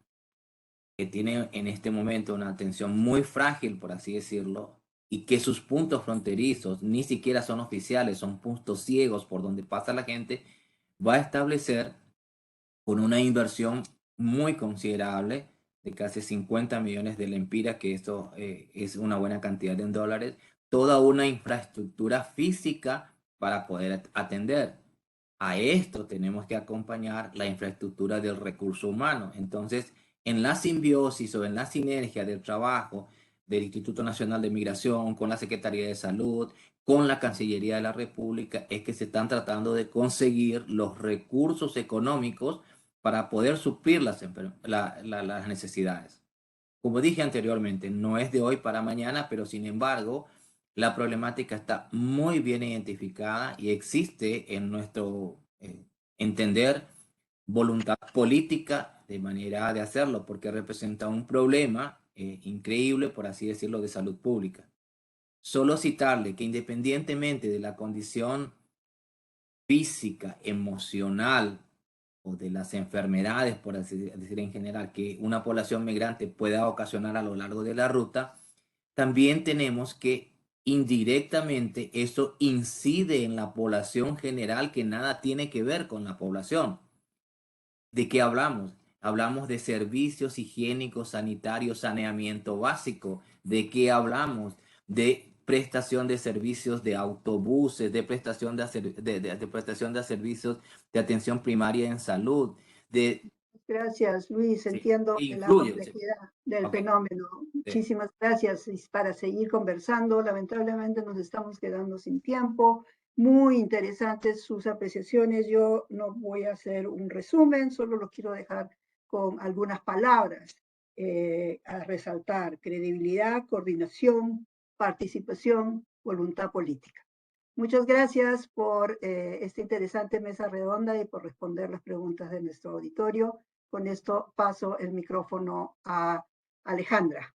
que tiene en este momento una atención muy frágil, por así decirlo, y que sus puntos fronterizos ni siquiera son oficiales, son puntos ciegos por donde pasa la gente, va a establecer con una inversión muy considerable de casi 50 millones de lempiras, que esto es una buena cantidad en dólares, toda una infraestructura física para poder atender. A esto tenemos que acompañar la infraestructura del recurso humano. Entonces, en la simbiosis o en la sinergia del trabajo del Instituto Nacional de Migración, con la Secretaría de Salud, con la Cancillería de la República, es que se están tratando de conseguir los recursos económicos para poder suplir las necesidades. Como dije anteriormente, no es de hoy para mañana, pero sin embargo, la problemática está muy bien identificada y existe en nuestro entender voluntad política de manera de hacerlo, porque representa un problema increíble, por así decirlo, de salud pública. Solo citarle que independientemente de la condición física, emocional o de las enfermedades, por así decir en general, que una población migrante pueda ocasionar a lo largo de la ruta, también tenemos que indirectamente eso incide en la población general que nada tiene que ver con la población. ¿De qué hablamos? Hablamos de servicios higiénicos, sanitarios, saneamiento básico. ¿De qué hablamos? De prestación de servicios de autobuses, de prestación prestación de servicios de atención primaria en salud. Gracias, Luis. Sí, Entiendo la incluye. complejidad del Ok. fenómeno. Muchísimas gracias. Y para seguir conversando, lamentablemente nos estamos quedando sin tiempo. Muy interesantes sus apreciaciones. Yo no voy a hacer un resumen, solo lo quiero dejar con algunas palabras a resaltar: credibilidad, coordinación, participación, voluntad política. Muchas gracias por esta interesante mesa redonda y por responder las preguntas de nuestro auditorio. Con esto paso el micrófono a Alejandra.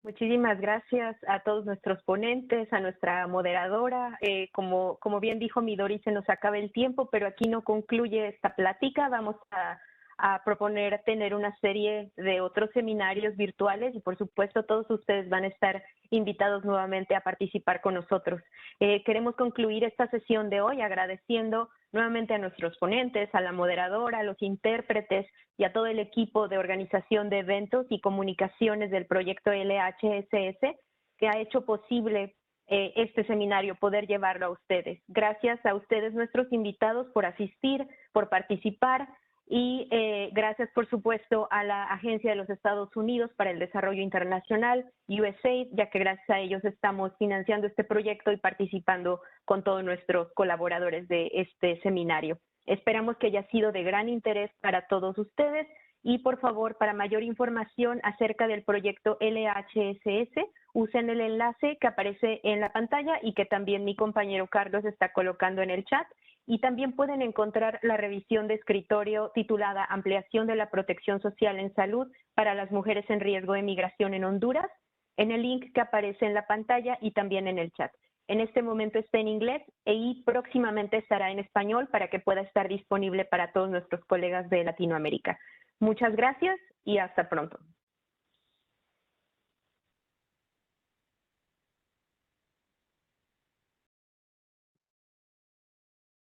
Muchísimas gracias a todos nuestros ponentes, a nuestra moderadora. Como bien dijo Midori, se nos acaba el tiempo, pero aquí no concluye esta plática. Vamos a proponer tener una serie de otros seminarios virtuales y por supuesto todos ustedes van a estar invitados nuevamente a participar con nosotros. Queremos concluir esta sesión de hoy agradeciendo nuevamente a nuestros ponentes, a la moderadora, a los intérpretes y a todo el equipo de organización de eventos y comunicaciones del proyecto LHSS que ha hecho posible este seminario, poder llevarlo a ustedes. Gracias a ustedes, nuestros invitados, por asistir, por participar. Y gracias, por supuesto, a la Agencia de los Estados Unidos para el Desarrollo Internacional, USAID, ya que gracias a ellos estamos financiando este proyecto y participando con todos nuestros colaboradores de este seminario. Esperamos que haya sido de gran interés para todos ustedes y, por favor, para mayor información acerca del proyecto LHSS, usen el enlace que aparece en la pantalla y que también mi compañero Carlos está colocando en el chat. Y también pueden encontrar la revisión de escritorio titulada Ampliación de la protección social en salud para las mujeres en riesgo de migración en Honduras en el link que aparece en la pantalla y también en el chat. En este momento está en inglés y próximamente estará en español para que pueda estar disponible para todos nuestros colegas de Latinoamérica. Muchas gracias y hasta pronto.